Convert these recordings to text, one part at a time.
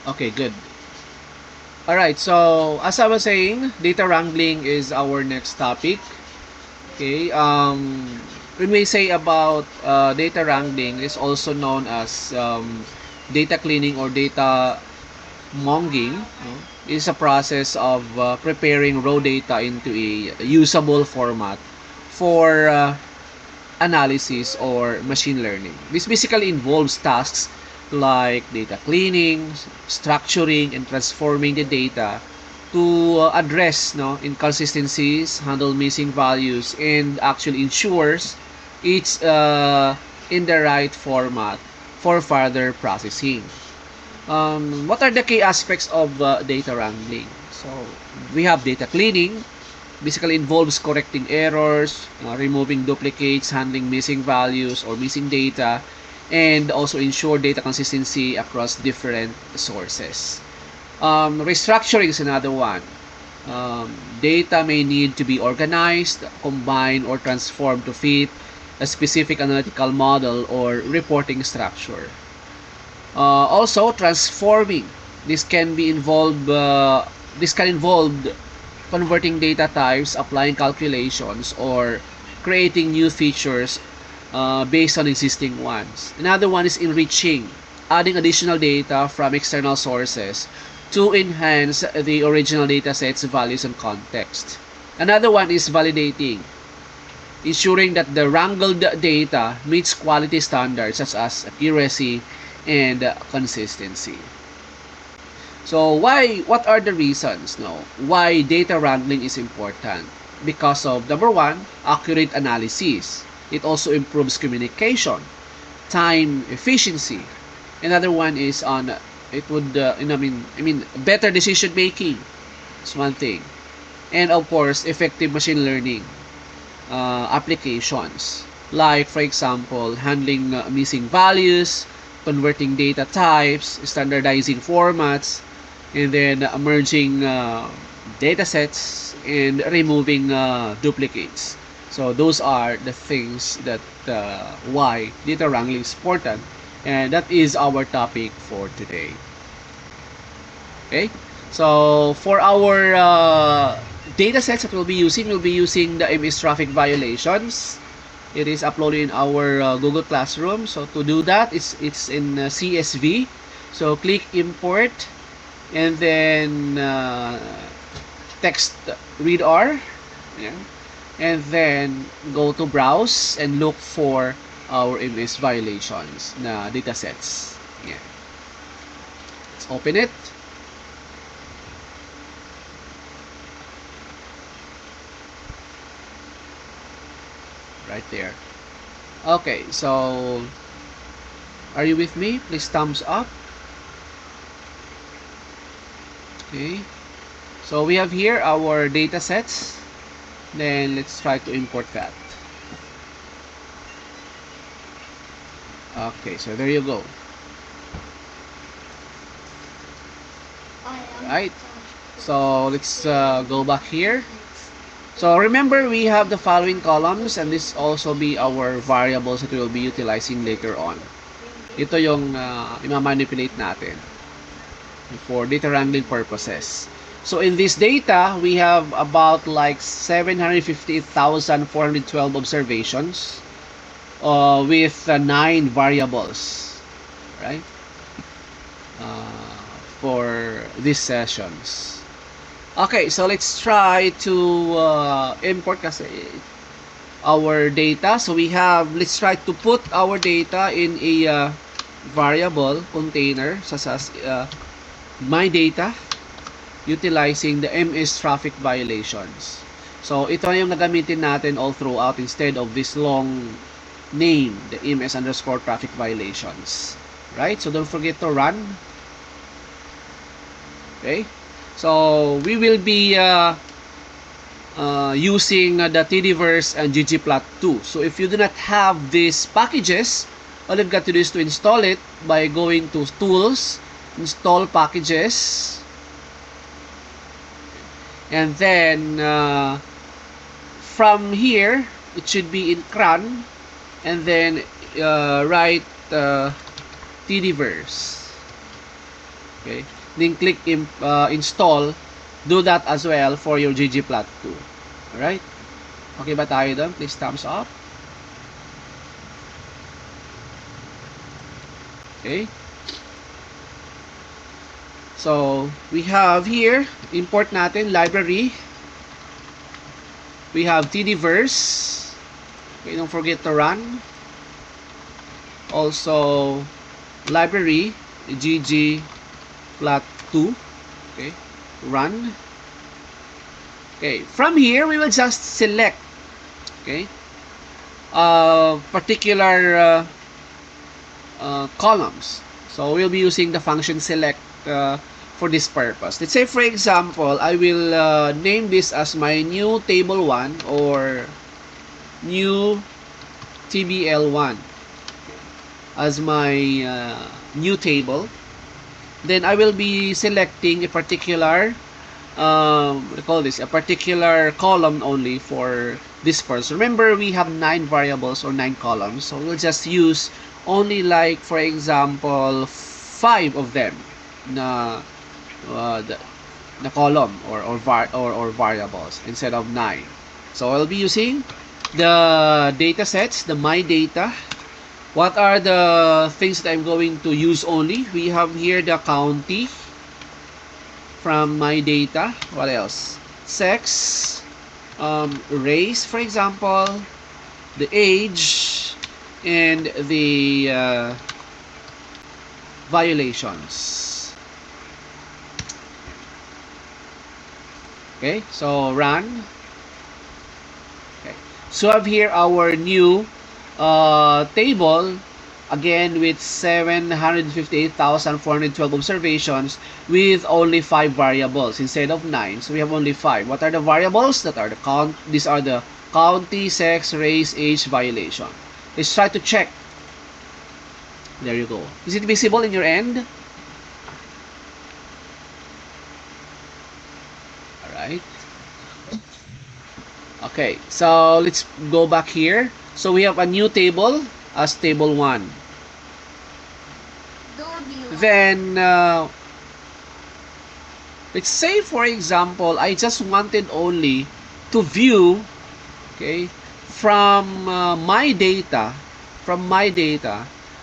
Okay, good. Alright, so as I was saying, data wrangling is our next topic. Okay, when we say about data wrangling, is also known as data cleaning or data monging. No? It is a process of preparing raw data into a usable format for analysis or machine learning. This basically involves tasks like data cleaning, structuring, and transforming the data to address inconsistencies, handle missing values, and actually ensures it's in the right format for further processing. What are the key aspects of data wrangling? So we have data cleaning, basically involves correcting errors, removing duplicates, handling missing values or missing data, and also ensure data consistency across different sources. Restructuring is another one. Data may need to be organized, combined, or transformed to fit a specific analytical model or reporting structure. Also, transforming. This can be involved. This can involve converting data types, applying calculations, or creating new features based on existing ones. Another one is enriching, adding additional data from external sources to enhance the original data set's values and context. Another one is validating, ensuring that the wrangled data meets quality standards such as accuracy and consistency. So what are the reasons why data wrangling is important? Because of number one, accurate analysis. It also improves communication, time efficiency. Another one is on it would better decision making. It's one thing. And of course, effective machine learning applications. Like for example, handling missing values, converting data types, standardizing formats, and then merging data sets and removing duplicates. So those are the things that why data wrangling is important, and that is our topic for today. Okay, so for our data sets that we'll be using the MS traffic violations. It is uploaded in our Google Classroom. So to do that, it's in CSV. So click import and then text read R, yeah, and then go to browse and look for our MS violations na datasets. Yeah. Let's open it. Right there. Okay, so are you with me? Please thumbs up. Okay. So we have here our data sets. Then let's try to import that. Okay, so there you go. Right. So let's go back here. So remember, we have the following columns, and this also be our variables that we will be utilizing later on. Ito yung i-manipulate natin for data wrangling purposes. So in this data, we have about like 758,412 observations with 9 variables, right? For these sessions. Okay, so let's try to import kasi our data. So we have, let's try to put our data in a variable container such as my data utilizing the MS traffic violations. So ito yung nagamitin natin all throughout instead of this long name, the MS underscore traffic violations. Right? So don't forget to run. Okay? So we will be using the TDverse and ggplot2. So if you do not have these packages, all you've got to do is to install it by going to Tools, Install Packages, and then from here it should be in cron, and then write TDverse. Okay. then click install. Do that as well for your ggplot2. Alright? Okay ba tayo doon? Please thumbs up. Okay. So, we have here, import natin, library. We have tdverse. Okay, don't forget to run. Also, library, ggplot2. Okay, run. Okay, from here, we will just select, okay, particular columns. So, we'll be using the function select for this purpose. Let's say, for example, I will name this as my new table 1 or new tbl1 as my new table. Then I will be selecting a particular a particular column only for this person. Remember, we have 9 variables or 9 columns, so we'll just use only, like, for example, 5 of them na the column or variables instead of 9. So I'll be using the data sets, the my data. What are the things that I'm going to use only? We have here the county from my data. What else? Sex, race, for example, the age, and the violations. Okay, so run. Okay, so I have here our new table, again with 758,412 observations with only 5 variables instead of 9. So we have only 5. What are the variables? That are the count. These are the county, sex, race, age, violation. Let's try to check. There you go. Is it visible in your end? Alright. Okay, so let's go back here. So we have a new table as table 1. Then, let's say, for example, I just wanted only to view, okay, from my data,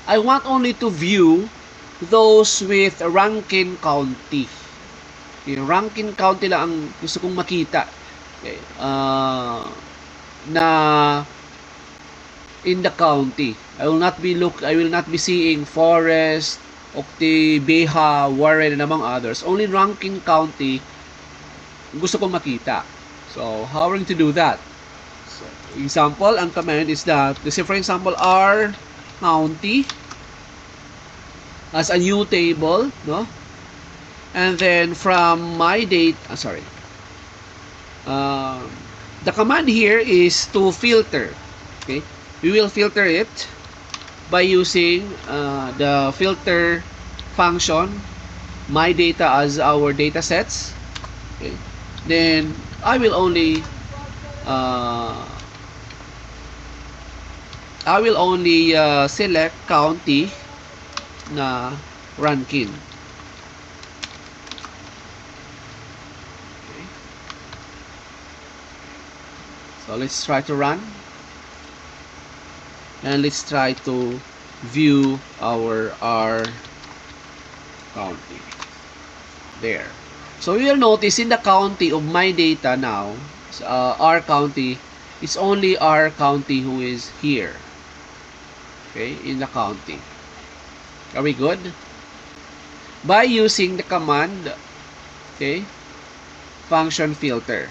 I want only to view those with Rankin County. Okay, Rankin County lang ang gusto kong makita. Okay, na in the county. I will not be seeing Forest, Octi, Beha, Warren, and among others. Only Rankin County gusto kong makita. So, how are we going to do that? So, example, ang command is that, let's say for example, R county as a new table, no? And then from my date, the command here is to filter. Okay, we will filter it by using the filter function, my data as our data sets. Okay, then I will only select county na Rankin. Okay. So let's try to run. And let's try to view our R county. There. So you'll notice in the county of my data now, R county, it's only R county who is here. Okay, in the county. Are we good? By using the command, okay, function filter.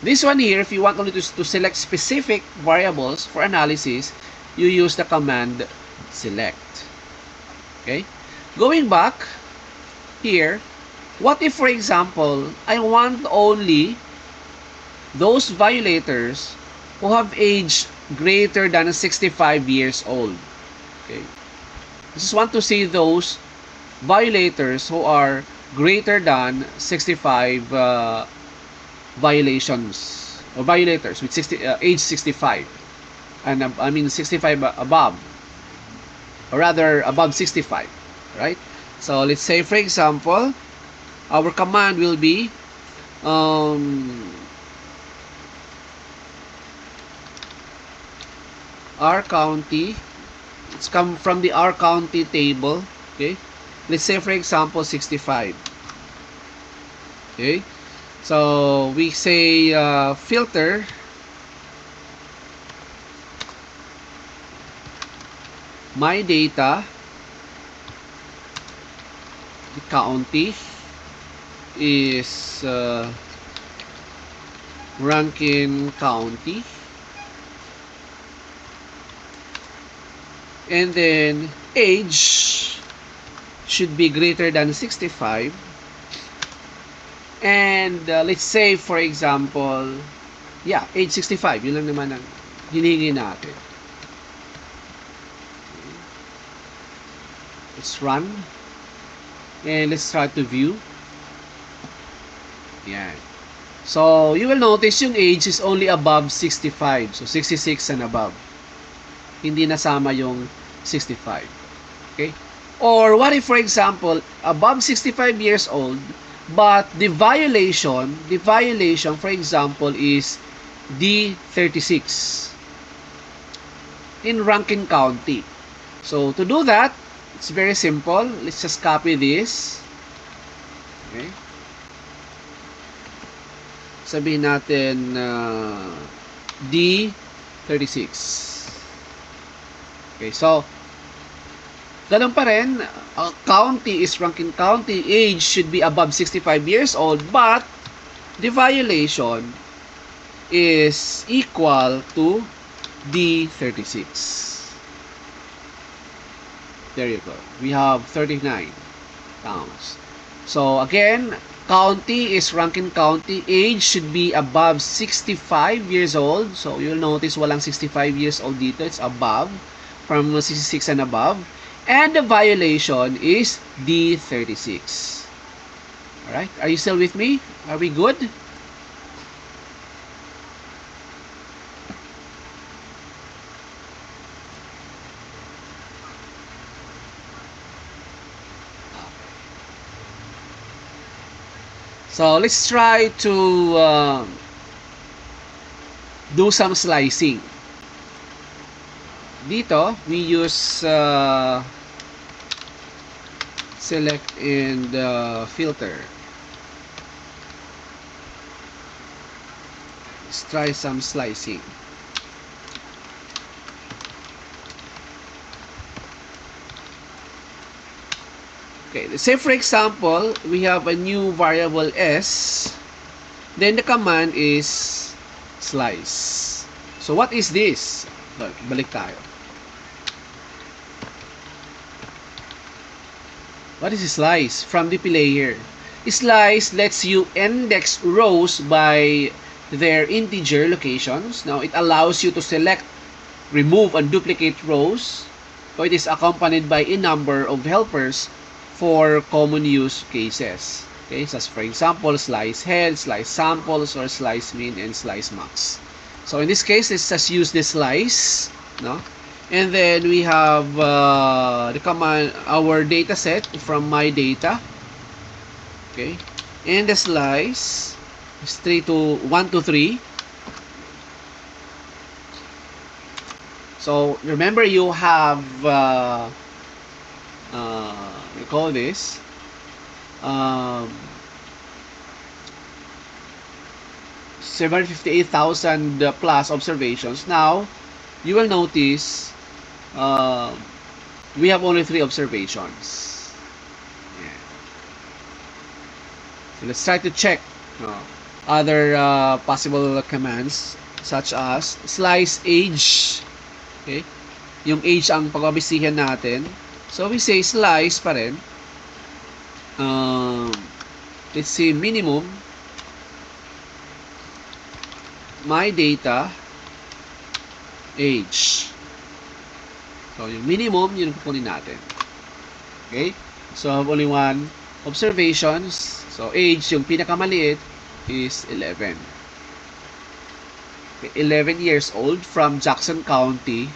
This one here, if you want only to select specific variables for analysis, you use the command select. Okay? Going back here, what if, for example, I want only those violators who have age greater than 65 years old? Okay. I just want to see those violators who are greater than 65 violations or violators with age 65 and 65 above, or rather above 65, right? So let's say, for example, our command will be R county. It's come from the R county table. Okay, let's say, for example, 65. Okay, so we say filter my data county is Rankin County, and then age should be greater than 65, and let's say, for example, age 65, yun lang naman ang hinihingi natin. Let's run, and let's try to view. Yan. So, you will notice yung age is only above 65. So, 66 and above. Hindi nasama yung 65. Okay? Or, what if, for example, above 65 years old, but the violation, for example, is D36 in Rankin County. So, to do that, it's very simple. Let's just copy this. Okay? Sabihin natin D36. Okay, so ganun pa rin, county is Rankin County, age should be above 65 years old, but the violation is equal to D36. There you go. We have 39 pounds. So again, county is Rankin County. Age should be above 65 years old. So you'll notice walang 65 years old dito. It's above, from 66 and above. And the violation is D36. Alright, are you still with me? Are we good? So let's try to do some slicing. Dito, we use select and filter. Let's try some slicing. Okay, let's say, for example, we have a new variable s, then the command is slice. So what is this? Balik tayo. What is slice? From the player. Slice lets you index rows by their integer locations. Now, it allows you to select, remove, and duplicate rows. So it is accompanied by a number of helpers for common use cases. Okay, so for example, slice head, slice samples, or slice min and slice max. So in this case, let's just use the slice, no? And then we have the command, our data set from my data. Okay, and the slice is 1 to 3. So remember, you have we call this 758,000 plus observations. Now you will notice we have only 3 observations. Yeah. So let's try to check other possible commands, such as slice age. Okay, yung age ang pagbabisihan natin. So we say slice pa rin. Let's say minimum my data age. So yung minimum, yun ang kukunin natin. Okay, so I have only 1 observations. So age, yung pinakamaliit, is 11. Okay, 11 years old, from Jackson County.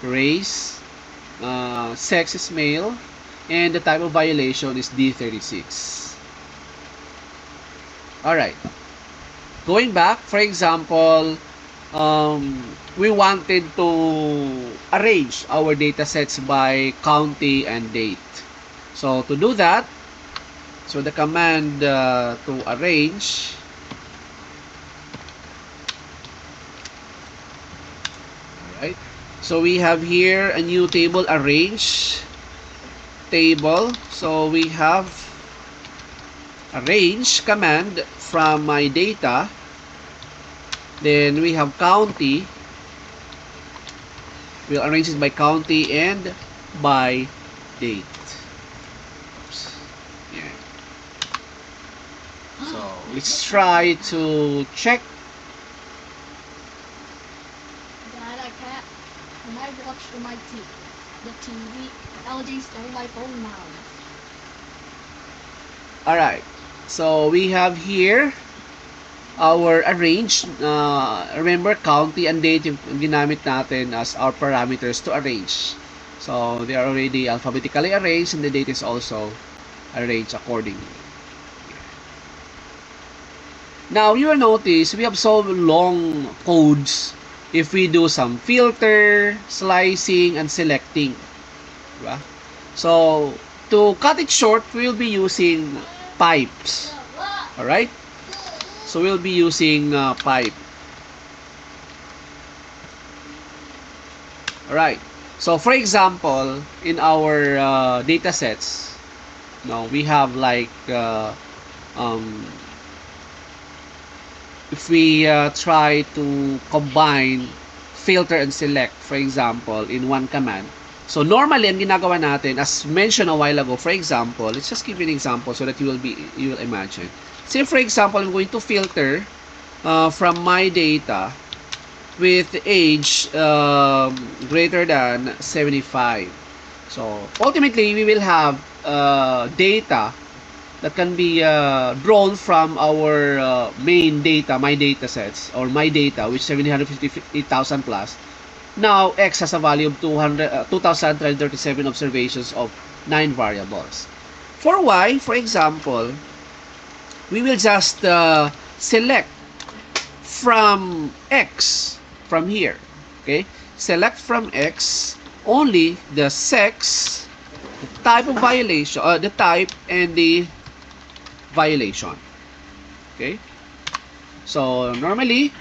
Race, sex is male, and the type of violation is D36. Alright. Going back, for example, we wanted to arrange our data sets by county and date. So to do that, so the command to arrange, alright, so we have here a new table, arrange table. So we have arrange command from my data. Then we have county. We'll arrange it by county and by date. Oops. Yeah. So let's try to check. Dad, I can't. When I watch the TV, LG stole my phone now. Alright. So we have here our arrange. Remember, county and date yung ginamit natin as our parameters to arrange. So they are already alphabetically arranged, and the date is also arranged accordingly. Now you will notice we have so long codes if we do some filter, slicing, and selecting. Diba? So to cut it short, we'll be using pipes. Alright? So we'll be using pipe. Alright. So for example, in our data sets, we have like if we try to combine filter and select, for example, in one command. So normally, ang ginagawa natin, as mentioned a while ago, for example, let's just give you an example so that you will imagine. Say for example, I'm going to filter from my data with age greater than 75. So ultimately, we will have data that can be drawn from our main data, my data sets, or my data, which 758,000 plus. Now, X has a value of 2,337 observations of 9 variables. For Y, for example, we will just select from X from here. Okay? Select from X only the sex, the type of violation, the type, and the violation. Okay? So, normally,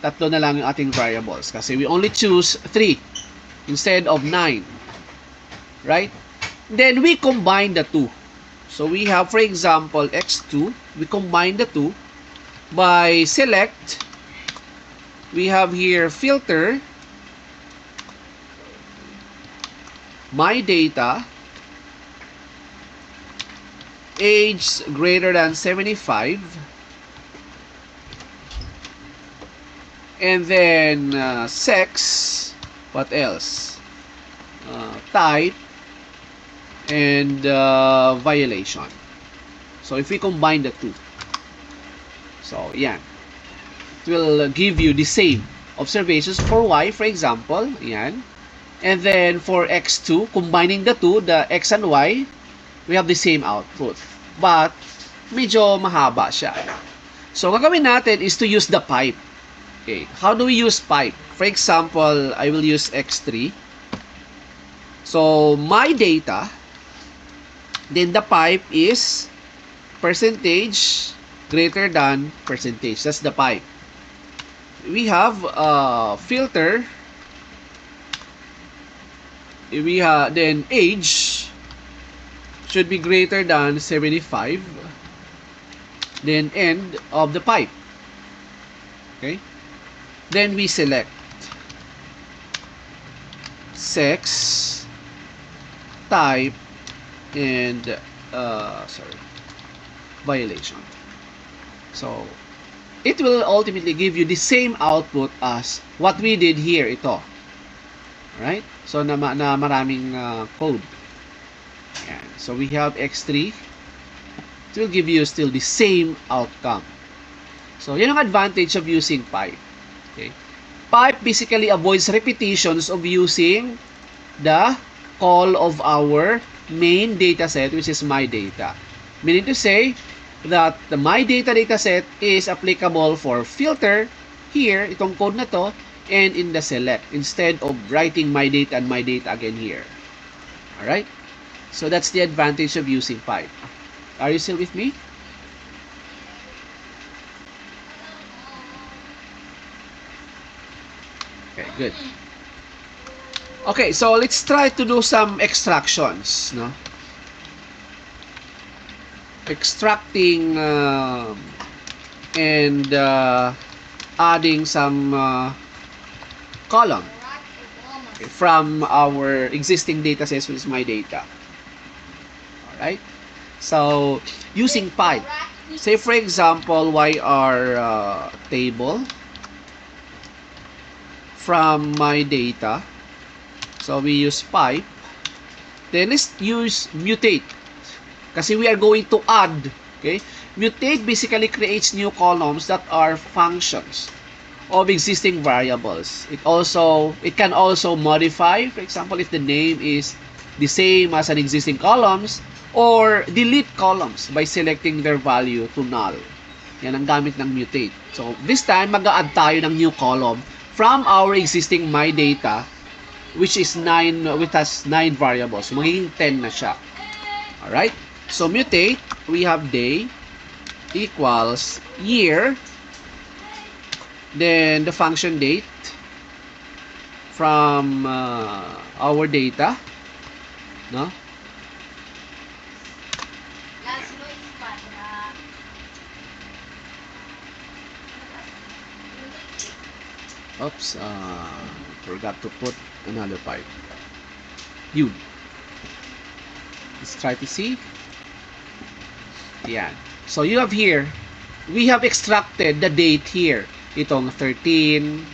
tatlo na lang yung ating variables kasi we only choose 3 instead of 9. Right? Then, we combine the two. So, we have, for example, X2. We combine the two by select. We have here filter, my data, age greater than 75, and then sex, what else? Type, and violation. So if we combine the two, so yan, it will give you the same observations for Y, for example, yan. And then for X2, combining the two, the X and Y, we have the same output. But medyo mahaba siya. So gagawin natin is to use the pipe. Okay, how do we use pipe? For example, I will use X3. So my data, then the pipe is percentage greater than percentage. That's the pipe. We have filter. We have then age should be greater than 75. Then end of the pipe. Okay. Then we select sex, type, and violation. So it will ultimately give you the same output as what we did here. Ito. Right? So na maraming code. Yan. So we have X3. It will give you still the same outcome. So yan ang advantage of using pipe. Okay. Pipe basically avoids repetitions of using the call of our main dataset, which is my data. Meaning to say that the my data dataset is applicable for filter here, itong code na to, and in the select, instead of writing my data and my data again here. Alright? So that's the advantage of using pipe. Are you still with me? Okay, good. Okay, so let's try to do some extractions, no? Extracting and adding some column from our existing data sets, which is my data. Alright? So, using pipe. Say for example, yr table from my data. So, we use pipe. Then, let's use mutate. Kasi we are going to add. Okay? Mutate basically creates new columns that are functions of existing variables. It can also modify, for example, if the name is the same as an existing columns, or delete columns by selecting their value to null. Yan ang gamit ng mutate. So, this time, mag-a-add tayo ng new column from our existing my data, which has 9 variables. So, magiging 10 na siya. Alright? So, mutate, we have day equals year, then the function date from our data, no? Oops, forgot to put another pipe. Yun. Let's try to see. Yan. So you have here, we have extracted the date here. Itong 13,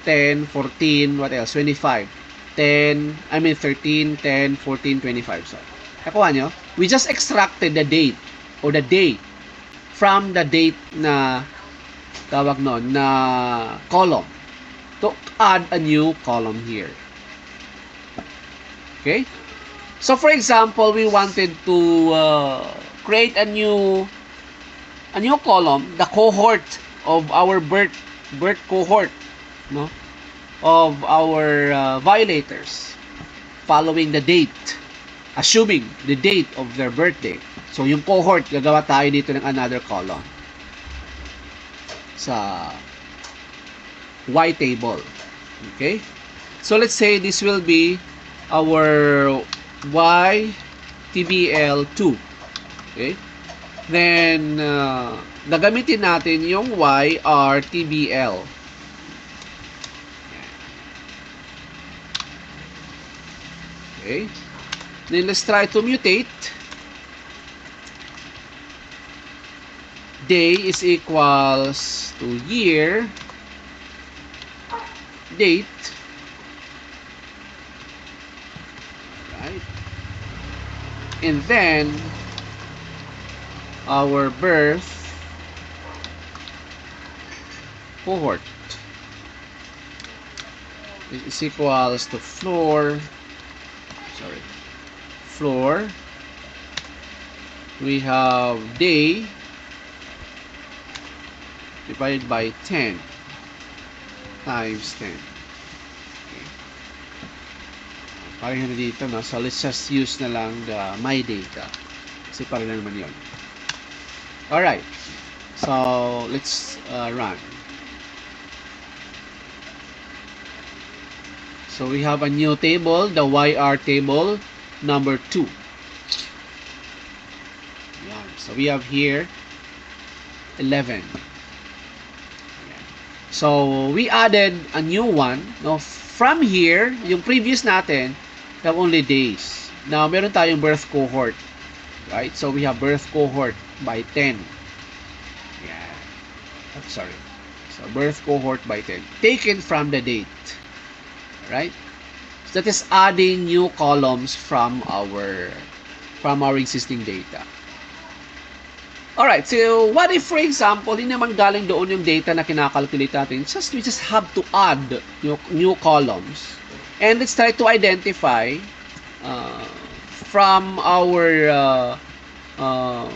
10, 14, what else? 25. 13, 10, 14, 25. So, nakuha nyo? We just extracted the date or the day from the date na tawag nun, na column to add a new column here. Okay? So, for example, we wanted to create a new column, the cohort of our birth cohort, no, of our violators, following the date, assuming the date of their birthday. So, yung cohort, gagawa tayo dito ng another column sa Y table. Okay? So, let's say this will be our Y TBL2. Okay? Then, gagamitin natin yung YRTBL. Okay? Then, let's try to mutate. Day is equals to year. Date. Right? And then, our birth cohort is equals to floor. We have day divided by 10 times 10. Okay. Parang na dito, no? So, let's just use na lang the my data. Kasi parang na naman yun. Alright. So, let's run. So, we have a new table, the YR table, number 2. Yan. So, we have here 11. Yan. So, we added a new one. No? From here, yung previous natin, we have only days. Now, meron tayong birth cohort. Right? So, we have birth cohort by 10. Yeah. Oh, sorry. So, birth cohort by 10. Taken from the date. Right? So, that is adding new columns from our existing data. Alright, so what if, for example, hindi naman galing doon yung data na kinakalculate natin? We just have to add new columns. And let's try to identify from our uh,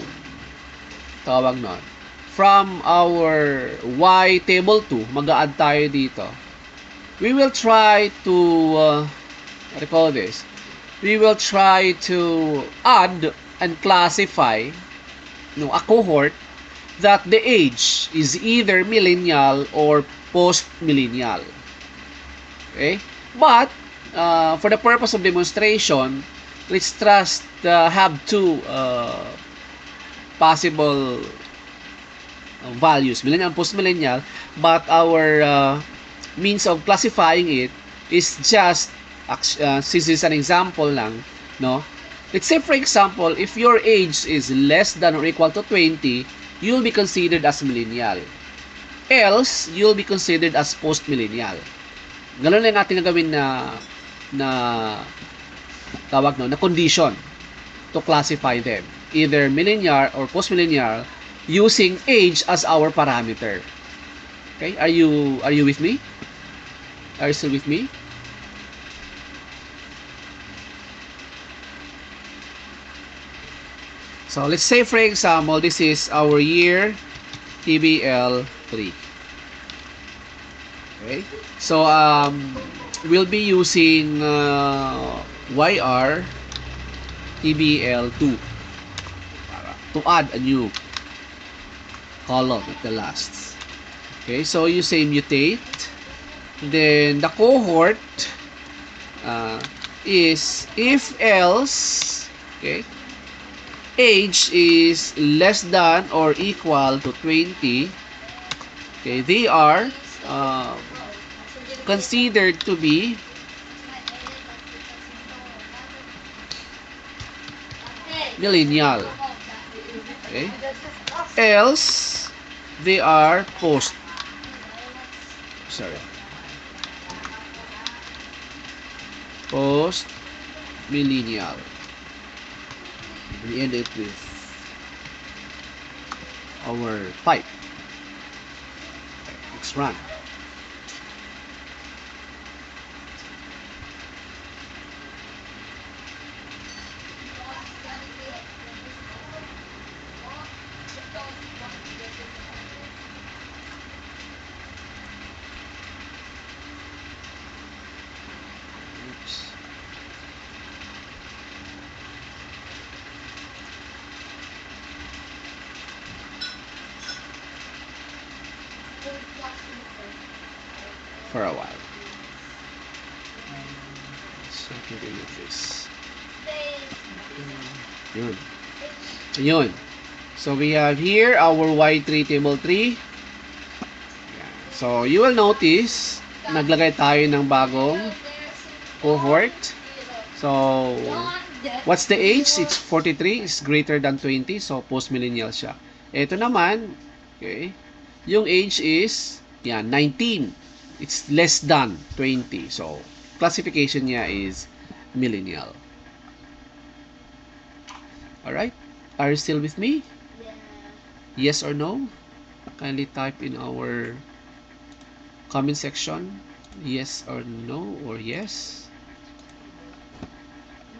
tawag nun, from our y table 2, mag-a-add tayo dito. We will try to what do you call this? We will try to add and classify a cohort that the age is either millennial or post-millennial. Okay? But for the purpose of demonstration, let's just have two possible values, millennial and post-millennial, but our means of classifying it is just since it's an example lang, no? Let's say for example, if your age is less than or equal to 20, you'll be considered as millennial. Else, you'll be considered as post-millennial. Ganun lang natin gagawin na tawag no, na condition to classify them. Either millennial or post-millennial using age as our parameter. Okay? Are you with me? Are you still with me? So let's say for example, this is our year TBL 3. Okay? So we'll be using YR TBL 2 to add a new column at the last. Okay, so you say mutate, then the cohort is if else, okay, age is less than or equal to 20, okay, they are considered to be millennial. Okay, else they are post millennial. We end it with our pipe. Let's run. Oops. For a while. So continue with this. Yun. Yun. So we have here our Y3 table 3. So you will notice naglagay tayo ng bagong cohort. So what's the age? It's 43. It's greater than 20. So post-millennial siya. Ito naman, okay, yung age is 19. It's less than 20. So classification niya is millennial. Alright? Are you still with me? Yeah. Yes or no? Kindly type in our comment section. Yes or no or yes.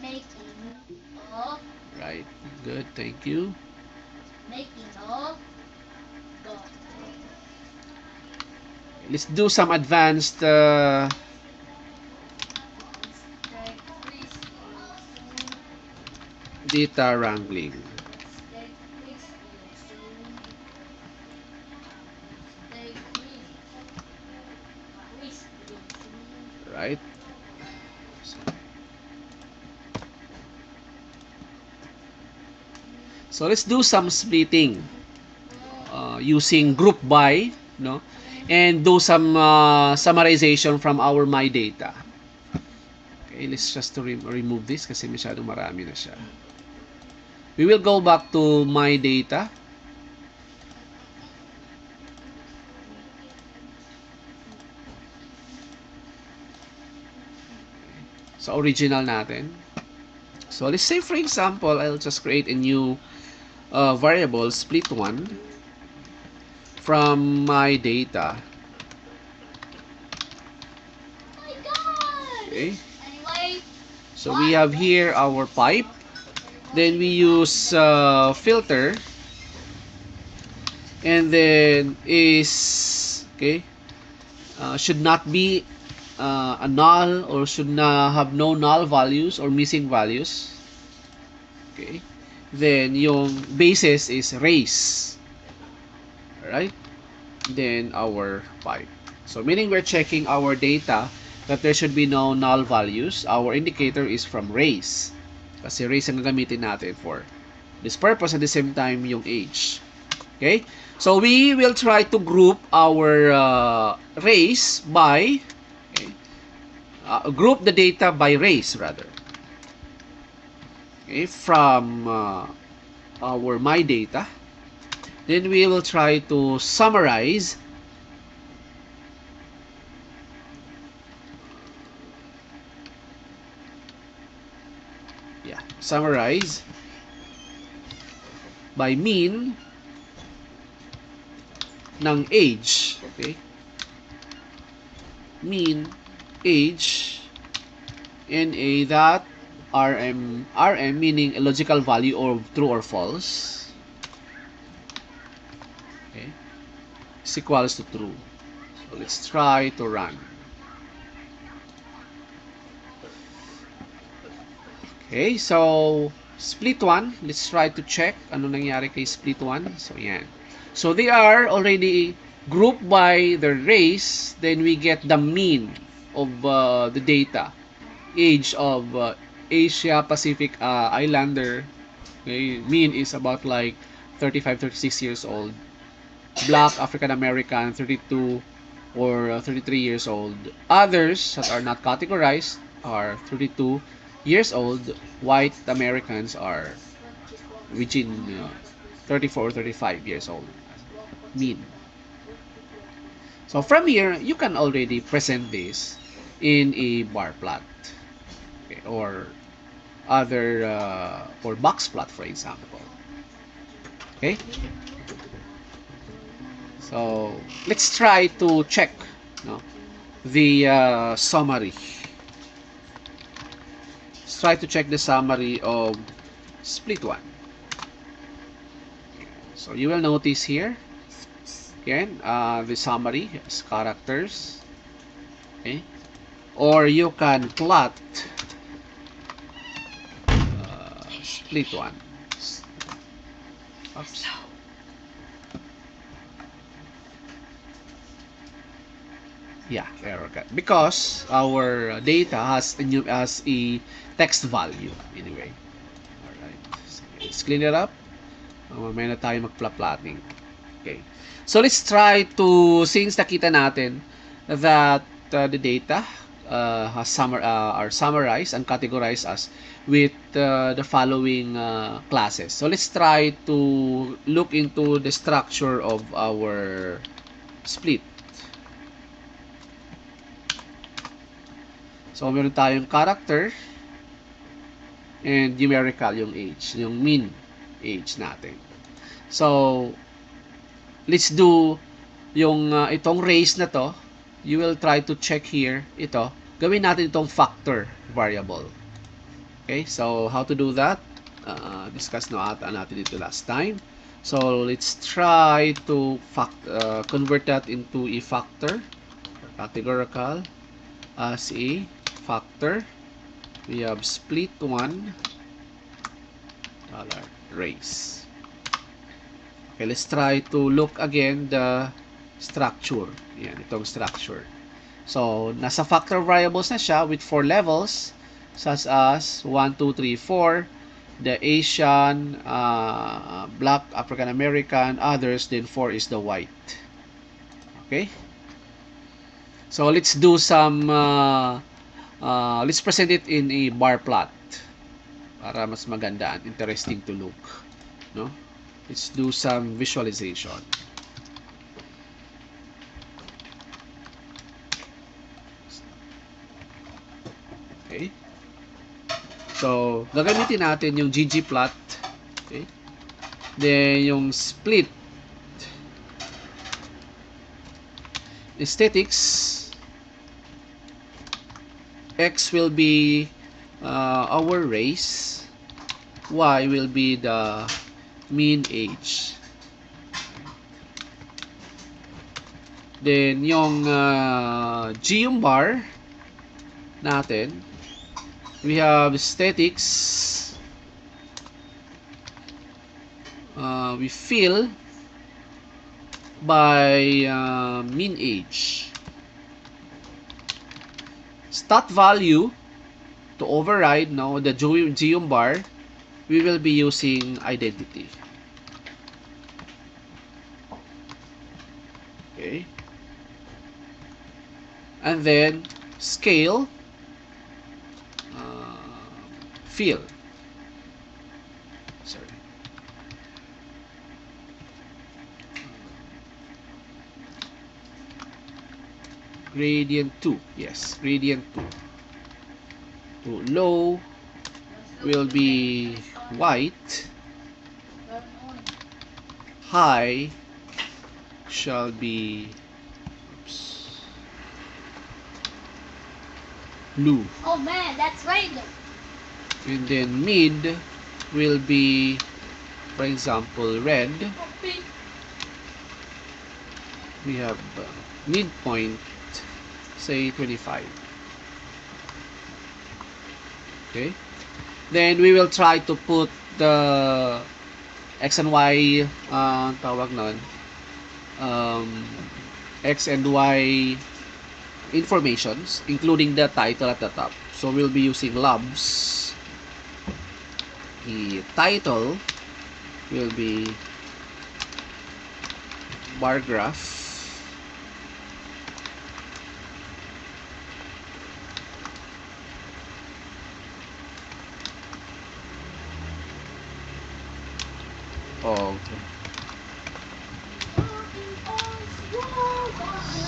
Making of. Right. Good. Thank you. Making of. Go. Let's do some advanced data wrangling. Right? So let's do some splitting using group by, no? And do some summarization from our my data. Okay, let's just to remove this kasi masyadong marami na siya. We will go back to my data. Sa original natin. So let's say for example, I'll just create a new variable split 1 from my data. Oh my God! Okay. Anyway, So we have here our pipe. Then we use filter, and then is okay, should not be a null, or should not have no null values or missing values. Okay, then yung basis is race. Alright, then our pipe. So meaning we're checking our data that there should be no null values. Our indicator is from race, kasi race ang gagamitin natin for this purpose, at the same time yung age. Okay, so we will try to group our race by, okay, group the data by race rather, okay, from our my data. Then we will try to summarize summarize by mean ng age. Okay, mean age in a that rm meaning a logical value of true or false, okay, is equals to true. So let's try to run. Okay, so split 1, let's try to check ano nangyari kay split 1. So yan, so they are already grouped by their race. Then we get the mean of the data, age of Asia Pacific Islander. Okay, mean is about like 35-36 years old. Black African American 32 or 33 years old. Others that are not categorized are 32 years old. White Americans are within 34 or 35 years old. Mean. So from here, you can already present this in a bar plot, okay, or other or box plot, for example. Okay, so let's try to check the summary. Let's try to check the summary of split 1. So you will notice here again the summary is characters, okay, or you can plot split 1. Oops. Yeah, error cut, because our data has a text value anyway. Alright, so let's clean it up. Mamaya na tayo magpla-plotting. Okay, so let's try to, since nakita natin that the data are summarized and categorized as with the following classes. So let's try to look into the structure of our split. So meron tayong character and numerical, yung age, yung mean age natin. So let's do yung itong race na to. You will try to check here ito. Gawin natin itong factor variable. Okay, so how to do that? Discuss na ata natin dito last time. So let's try to convert that into a factor, categorical as a factor. We have split 1 race. Okay, let's try to look again the structure. Yan, itong structure. So nasa factor variables na siya with 4 levels, such as 1, 2, 3, 4, the Asian, Black, African American, others, then 4 is the white. Okay, so let's do some let's present it in a bar plot para mas maganda and interesting to look, no? Let's do some visualization. Okay, so gagamitin natin yung ggplot. Okay, then yung split aesthetics, X will be our race, y will be the mean age. Then, yung G yung bar natin, we have statics, we fill by mean age. Stat value, to override no, the geom bar, we will be using identity. Okay. And then scale, fill. Sorry. Gradient 2. Yes, gradient 2. To low will be white. High shall be blue. Oh man, that's random. And then mid will be, for example, red. Oh, pink. We have midpoint, say 25. Okay. Then we will try to put the X and Y, tawag nun, X and Y informations, including the title at the top. So we'll be using labs. The title will be bar graph.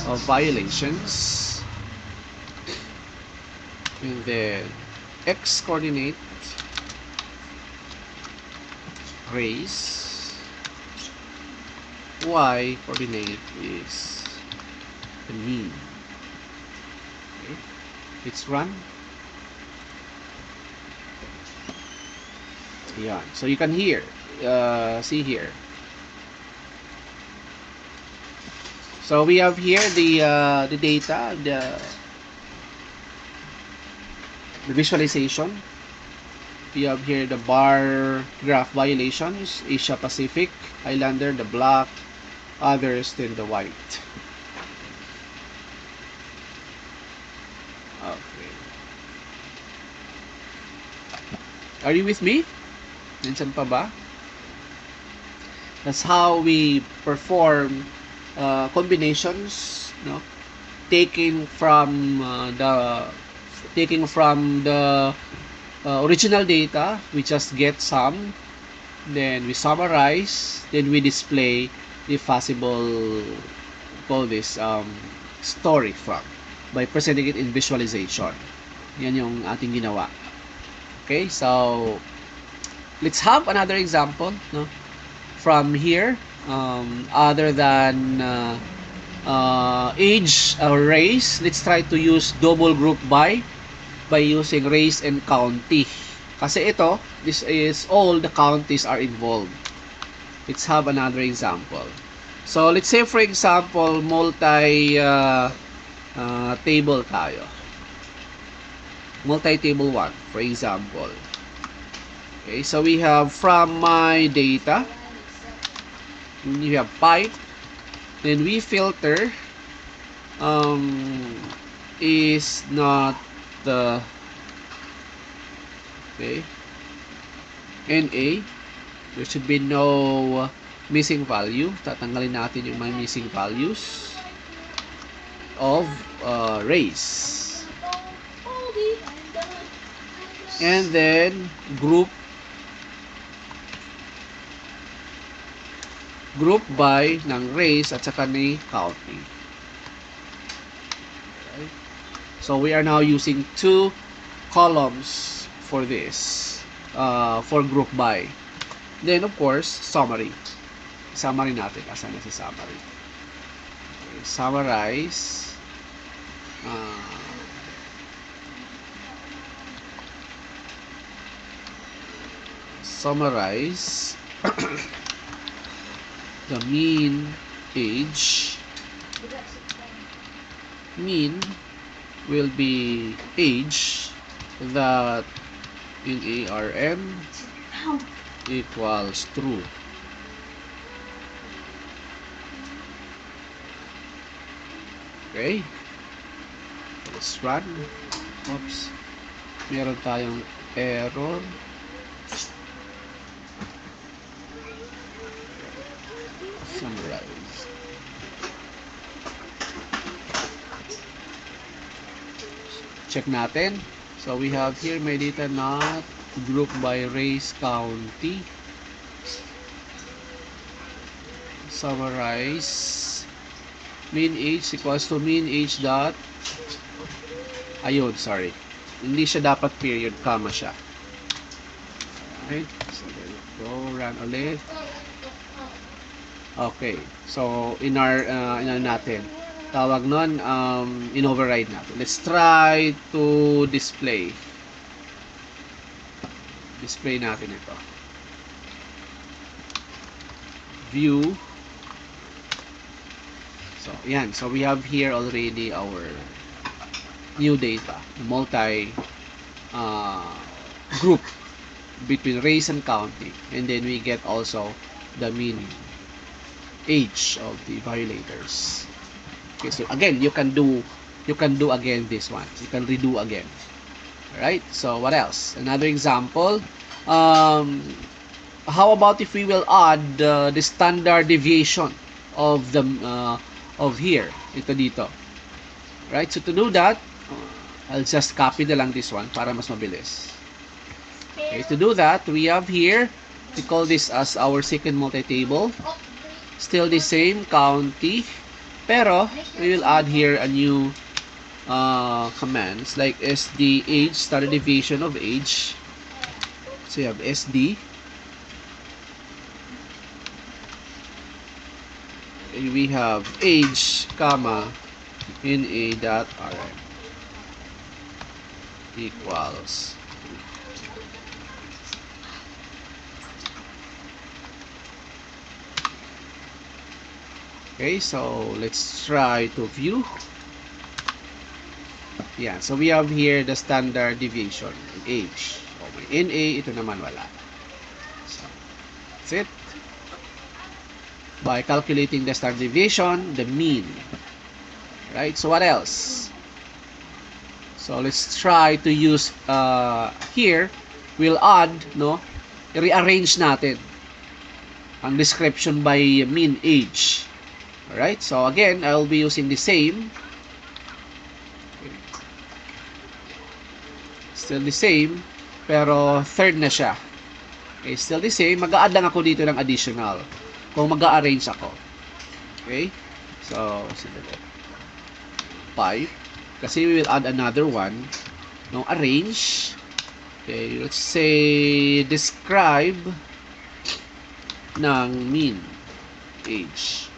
Of violations, and then X coordinate, race, Y coordinate is the mean. Okay. Let's run. Yeah, so you can see here. So we have here the data, the visualization. We have here the bar graph violations, Asia Pacific, Islander, the black, others, then the white. Okay. Are you with me? Nandiyan pa ba? That's how we perform combinations, no? Taking from the original data, we just get some, then we summarize, then we display the possible, call this story from, by presenting it in visualization. Yan yung ating ginawa. Okay, so let's have another example, no? From here, other than age or race, let's try to use double group by using race and county. Kasi ito, this is all the counties are involved. Let's have another example. So let's say for example, multi table tayo. Multi-table 1, for example. Okay, so we have from my data, you have pipe, then we filter is not the okay, NA, there should be no missing value. Tatanggalin natin yung mga missing values of race. And then group by ng race at saka ni county. Okay. So we are now using 2 columns for this, for group by. Then of course, summary. Summary natin. Asan na si summary? Okay, summarize. summarize the mean age. Mean will be age that in ARM equals true. Okay. Let's run. Oops. Meron tayong error. Summarize. Check natin. So we have here my data not grouped by race county. Summarize. Mean age equals to mean age dot. Ayun, sorry. Hindi siya dapat period, comma siya. Alright. So there we go. Run ulit. Okay. So in our natin. Tawag nun, in-override natin. Let's try to display. Display natin ito. View. So, yan. So, we have here already our new data. Multi group between race and county. And then we get also the mean age of the violators. Okay, so again, you can do again this one. You can redo again. Alright, so what else? Another example. How about if we will add the standard deviation of the of here, ito dito. Right, so to do that, I'll just copy na lang this one para mas mabilis. Okay, to do that, we have here, we call this as our second multi-table. Still the same, county. Pero, we will add here a new commands like SD age, standard deviation of age. So you have SD. And we have age, comma, NA dot RM equals. Okay, so let's try to view. Yeah, so we have here the standard deviation in age. So may NA, ito naman wala. So that's it. By calculating the standard deviation, the mean. Right, so what else? So let's try to use here, we'll add, no, rearrange natin ang description by mean age. Alright, so again, I'll be using the same. Still the same, pero third na siya. Okay, still the same. Mag-a-add lang ako dito ng additional kung mag-a-arrange ako. Okay, so, 5. Kasi we will add another one. No, arrange. Okay, let's say describe ng mean age.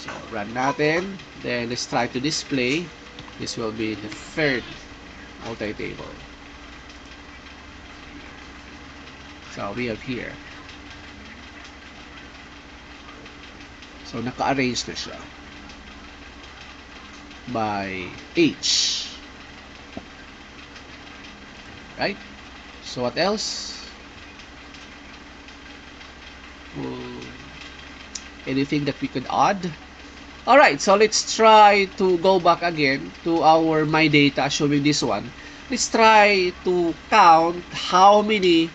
So, run natin. Then, let's try to display. This will be the third multi-table. So, we have here. So, naka-arrange na siya by age. Right? So, what else? Anything that we could add? Alright, so let's try to go back again to our my data, assuming this one. Let's try to count how many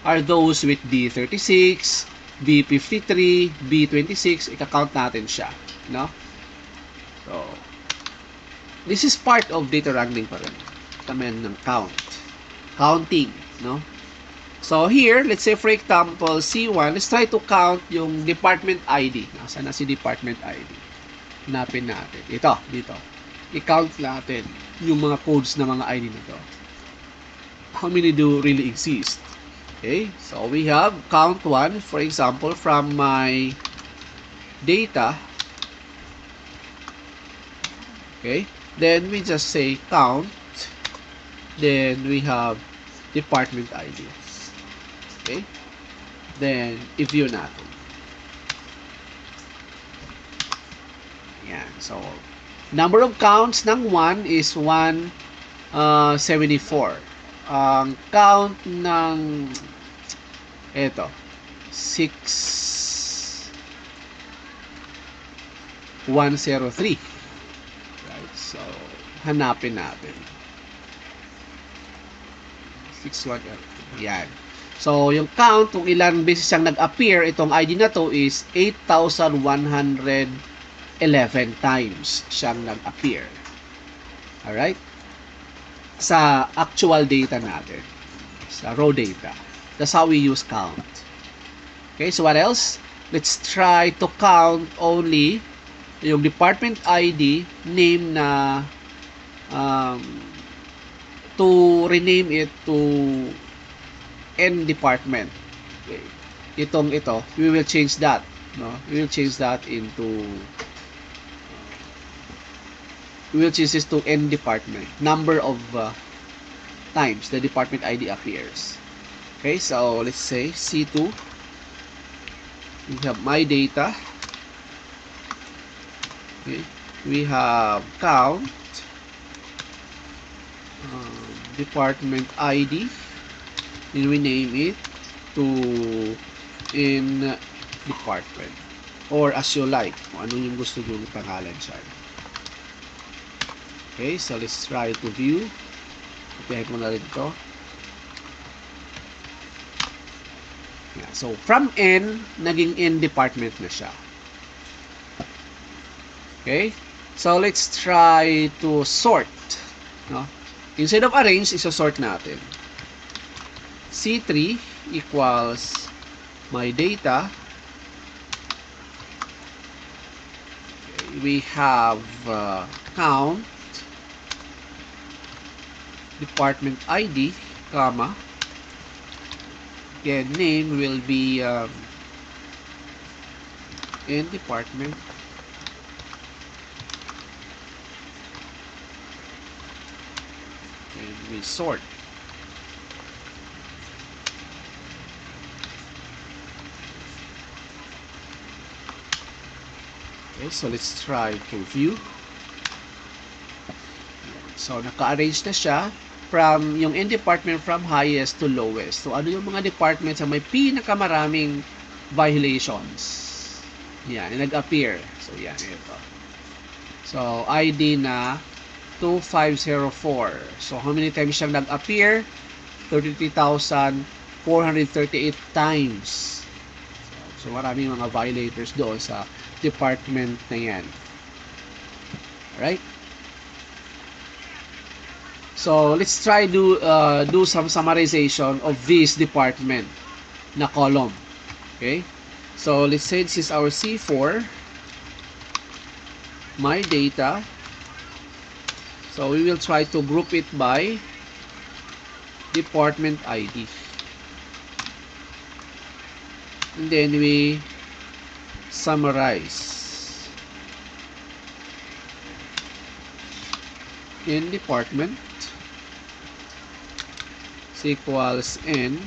are those with D36, B53, B26. Ika-count natin siya, no? So, this is part of data wrangling pa rin. Kamen ng count. Counting, no? So, here, let's say for example, C1, let's try to count yung department ID. Nasaan na si department ID? Hanapin natin. Ito, dito. I-count natin yung mga codes na mga ID nito. How many do really exist? Okay, so we have count 1, for example, from my data. Okay, then we just say count. Then we have department ID. Okay? Then, i-view natin. Yan. So, number of counts ng 1 is 174. Ang count ng ito 6103. Right? So, hanapin natin. 6103. Yan. So, yung count, kung ilan beses siyang nag-appear, itong ID na to is 8,111 times siyang nag-appear. Alright? Sa actual data natin. Sa raw data. That's how we use count. Okay, so what else? Let's try to count only yung department ID name na to rename it to N department. Okay. Ito, we will change that. No? We will change that into we will change this to N department. Number of times the department ID appears. Okay, so let's say C2. We have my data. Okay, we have count, department ID. Then we name it to in department or as you like, kung ano yung gusto nyo pangalan siya. Okay, so let's try to view. Ipihay ko na rin ito. Yeah, so from N, naging N department na siya. Okay, so let's try to sort. No? Instead of arrange, isosort natin. C3 equals my data. Okay, we have count, department ID, comma. Again, name will be in department. And we sort. Okay, so let's try to view. So, naka-arrange na siya from yung in department from highest to lowest. So, ano yung mga departments na may pinakamaraming violations? Yan, nag-appear. So, yan, ito. So, ID na 2504. So, how many times siyang nag-appear? 33,438 times. So, maraming mga violators doon sa department na yan. Alright? So, let's try do some summarization of this department na column. Okay? So, let's say this is our C4. My data. So, we will try to group it by department ID. And then we summarize. In department equals N,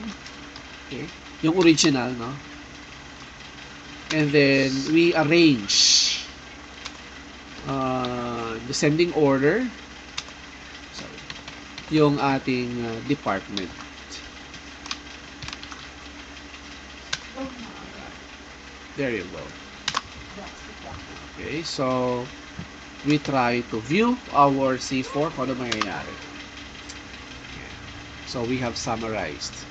okay, yung original, no? And then we arrange descending order, sorry, yung ating department. There you go. Okay, so we try to view our C4 kung ano mangyayari. So we have summarized.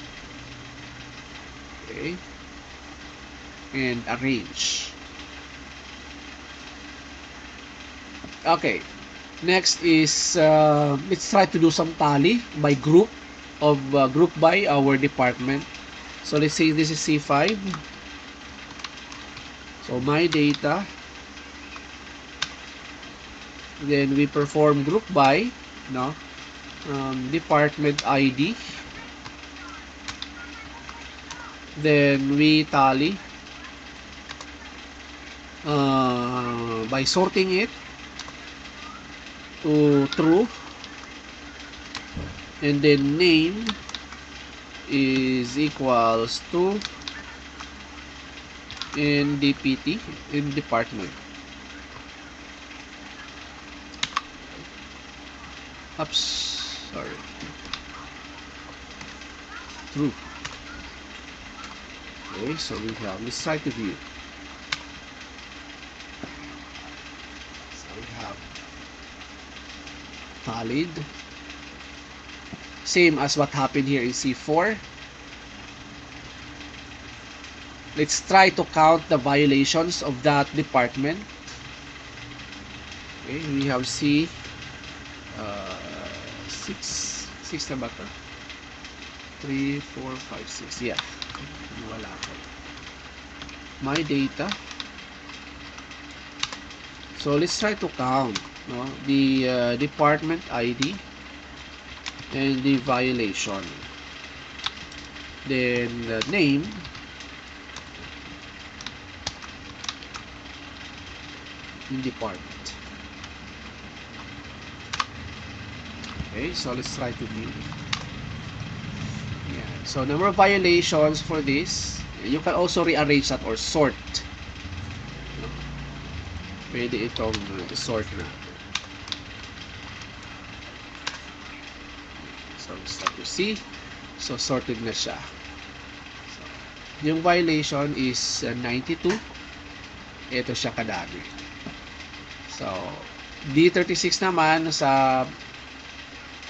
Okay. And arrange. Okay. Next is let's try to do some tally by group of group by our department. So let's say this is C5. So my data. Then we perform group by, no? Department ID. Then we tally by sorting it to true, and then name is equals to in DPT, in department. Oops, sorry. True. Okay, so we have, let's try to view. So we have valid. Same as what happened here in C4. Let's try to count the violations of that department. Okay, we have C 6 na ba ito? 3, 4, 5, 6. Yeah. Wala ko. My data. So let's try to count, no, the department ID and the violation. Then the name. In department. Okay, so let's try to view. Yeah. So number of violations for this, you can also rearrange that or sort. Pwede itong sort na. So start to see. So sorted na siya. So, yung violation is 92. Ito siya kadami. So, D36 naman sa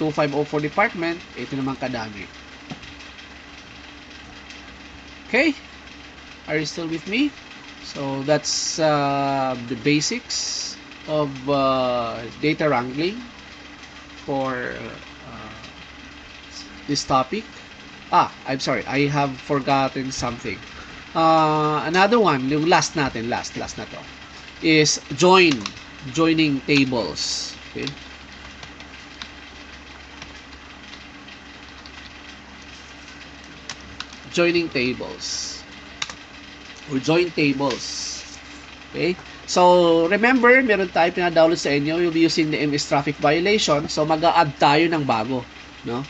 2504 department, ito naman kadami. Okay? Are you still with me? So, that's the basics of data wrangling for this topic. I'm sorry, I have forgotten something. Another one, yung last na to, is joining tables. Okay? Joining tables or join tables. Okay? So, remember, meron tayo pina-download sa inyo. You'll be using the MS traffic violation. So, mag-a-add tayo ng bago. No?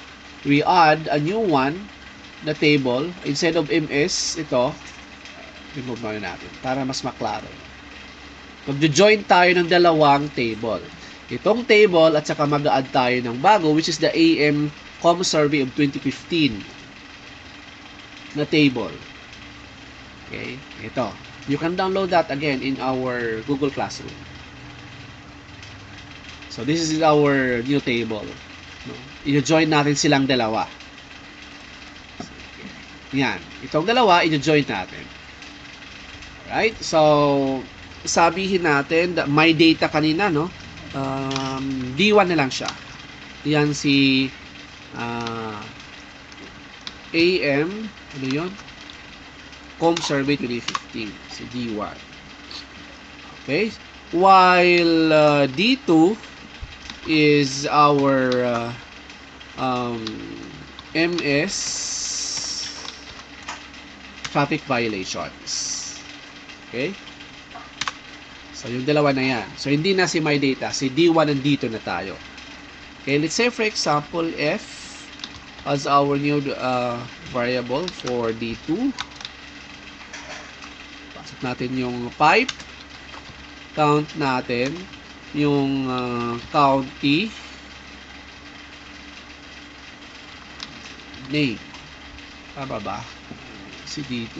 We add a new one na table. Instead of MS, ito, remove na natin para mas maklaro. Mag-join tayo ng dalawang table. Itong table at saka mag-a-add tayo ng bago, which is the AM Com Survey of 2015 na table. Okay? Ito. You can download that again in our Google Classroom. So, this is our new table. No? I-join natin silang dalawa. Yan. Itong dalawa, i-join natin. Alright? So, sabihin natin, my data kanina, no? D1 na lang siya. Yan si AM, ano yun? Com Survey 2015. Si D1. Okay? While D2 is our MS traffic violations. Okay? So, yung dalawa na yan. So, hindi na si my data. Si D1 and D2 na tayo. Okay, let's say for example, F as our new variable for D2. Pasok natin yung pipe. Count natin yung county name. Tama ba? Si D2.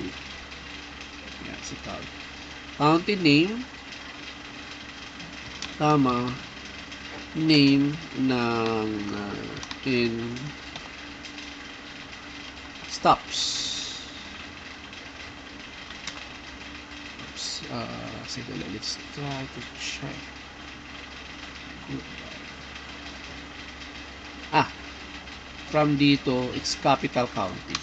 Yan, si county name. Tama. Name ng in stops. Oops. Sige, let's try to check. From dito, it's capital county.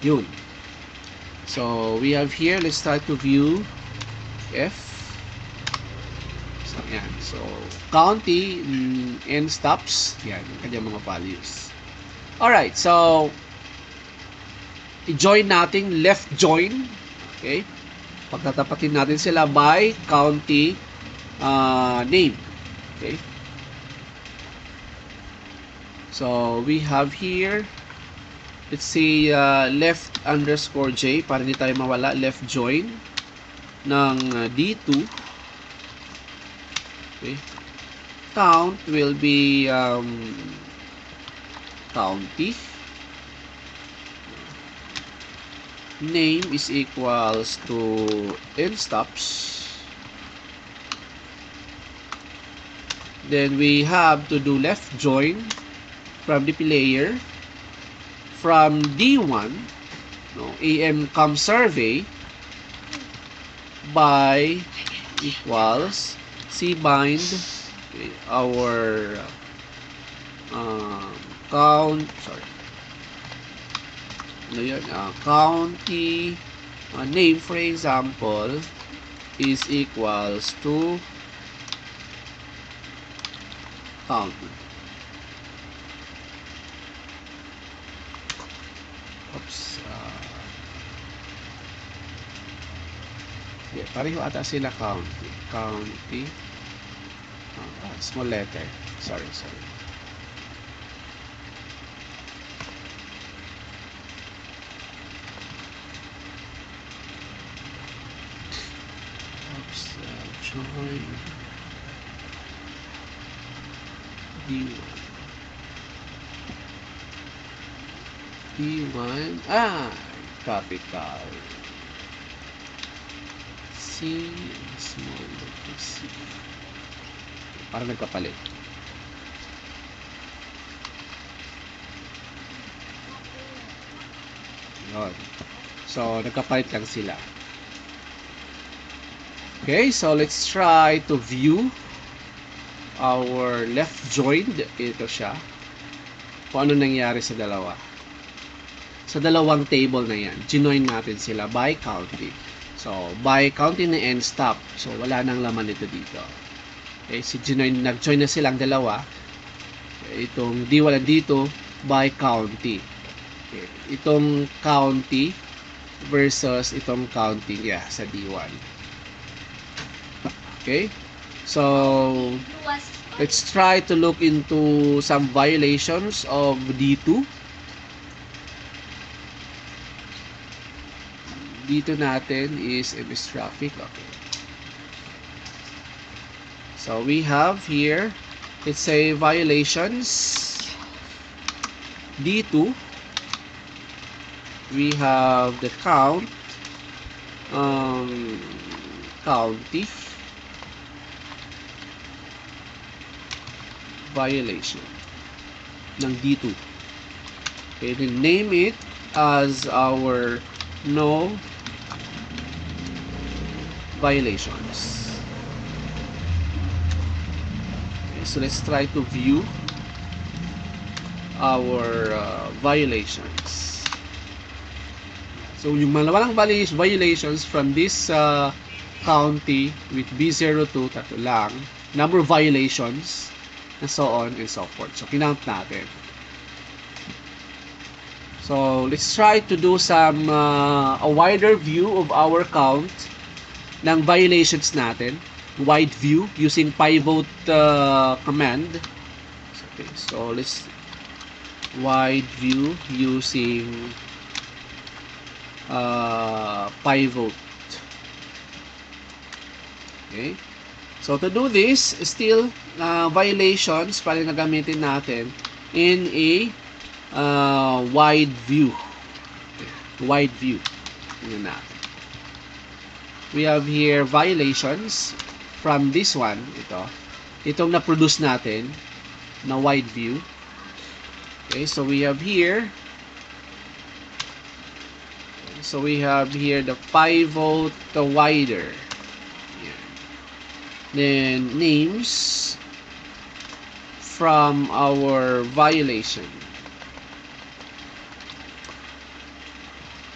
Yun. So, we have here, let's try to view F. So, yan. So, county, end stops. Yan, yung kanyang mga values. Alright, so, i-join natin, left join. Okay? Pagtatapatin natin sila by county name. Okay? So we have here, let's say left underscore j para hindi tayo mawala, left join ng D2. Okay. Count will be county. Name is equals to end stops. Then we have to do left join from the player from D1, no, am survey by equals cbind our county name, for example, is equals to county. Oops. Yeah, pareho ata sila county. County. Small letter. Sorry. Oops. Join D1. D1. Capital C, small letter C. Parang nagkapalit. Yun. So, nagkapalit lang sila. Okay, so let's try to view our left joined. Ito siya. Kung ano nangyari sa dalawa. Sa dalawang table na yan, ginoin natin sila by county. So, by county na end stop. So, wala nang laman ito dito. Okay, si nag-join na silang dalawa. Okay, itong D1 at dito by county. Okay, itong county versus itong county sa D1. Okay? So, let's try to look into some violations of D2. Dito natin is MS traffic. Okay. So we have here, let's say violations D2. We have the count, county violation ng D2. Okay, then name it as our no violations. So let's try to view our violations. So yung walang violations from this county with B02, tatlo lang, number of violations, and so on and so forth. So kinount natin. So let's try to do some a wider view of our count ng violations natin. Wide view using pivot command. Okay, so let's wide view using pivot. Okay, so to do this, still violations pa rin na gamitin natin in a wide view. Okay, wide view. Tingnan natin. We have here violations from this one, itong na-produce natin na wide view. Okay, so we have here the pivot wider. Yeah. Then names from our violation.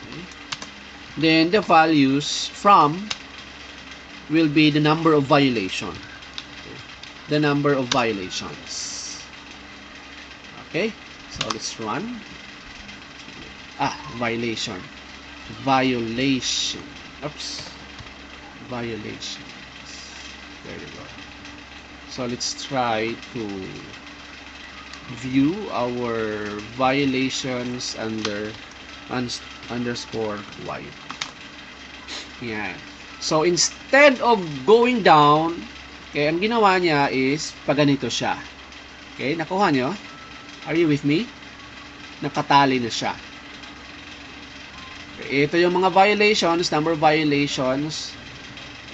Okay. Then the values from will be the number of violation. Okay. The number of violations. Okay, so let's run. Violation. Oops. Violation. There you go. So let's try to view our violations underscore white. Yan. So, instead of going down, okay, ang ginawa niya is, pag ganito siya. Okay, nakuha nyo? Are you with me? Nakatali na siya. Okay, ito yung mga violations, number of violations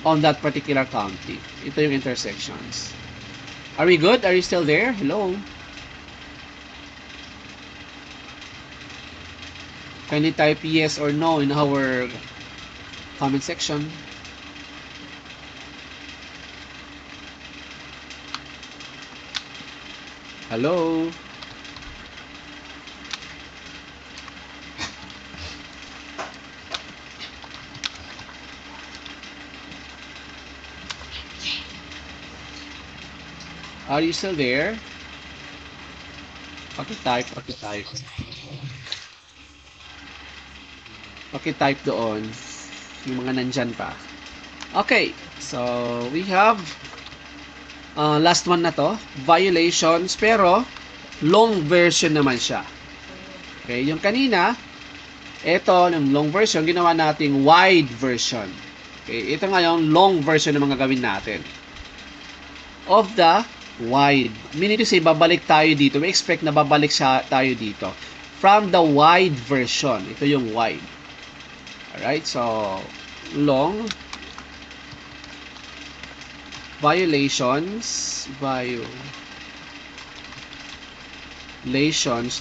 on that particular county. Ito yung intersections. Are we good? Are you still there? Hello? Kindly type yes or no in our comment section. Hello? Are you still there? Paki-type. Paki-type doon yung mga nandyan pa. Okay, so we have last one na to, violations, pero long version naman siya. Okay, yung kanina, ito, yung long version, ginawa nating wide version. Okay, ito ngayon, long version ng mga gawin natin. Of the wide. Meaning to say, babalik tayo dito. We expect na babalik tayo dito. From the wide version. Ito yung wide. Alright, so, long violations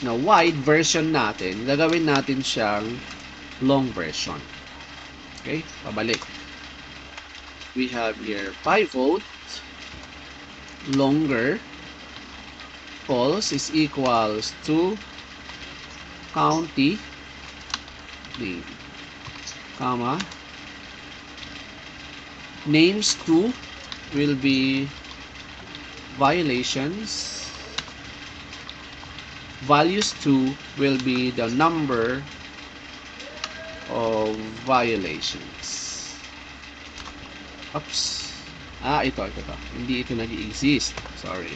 na wide version natin, gagawin natin siyang long version. Okay, pabalik. We have here pivot longer false is equals to county name, comma, names 2 will be violations, values 2 will be the number of violations. Oops. Ito. Hindi ito nag-exist. Sorry.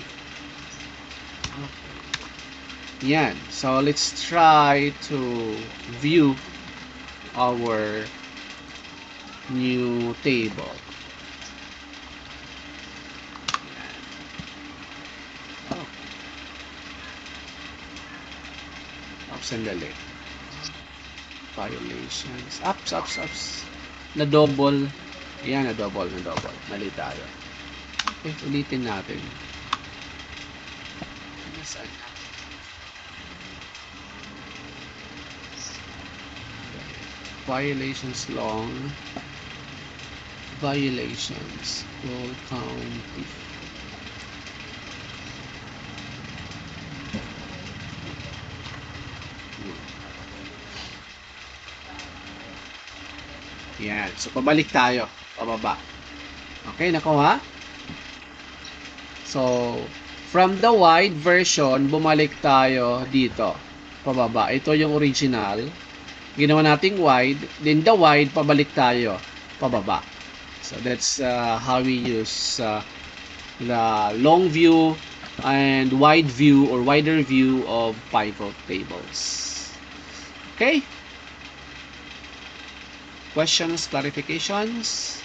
Okay. Yan. So, let's try to view our new table. Sandali. Violations. Ups. Na-double. Yan, na-double. Mali tayo. Okay, ulitin natin. Nasaan na? Violations long. Violations. Will county. Yan. So, pabalik tayo. Pababa. Okay, nakuha? So, from the wide version, bumalik tayo dito. Pababa. Ito yung original. Ginawa nating wide. Then the wide, pabalik tayo. Pababa. So, that's how we use the long view and wide view or wider view of pivot tables. Okay? Questions, clarifications?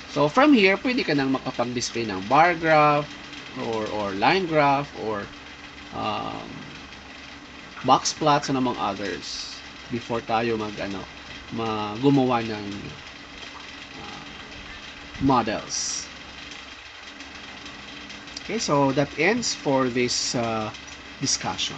So, from here, pwede ka nang makapag-display ng bar graph or line graph or box plots and among others before tayo gumawa ng models. Okay, so that ends for this discussion.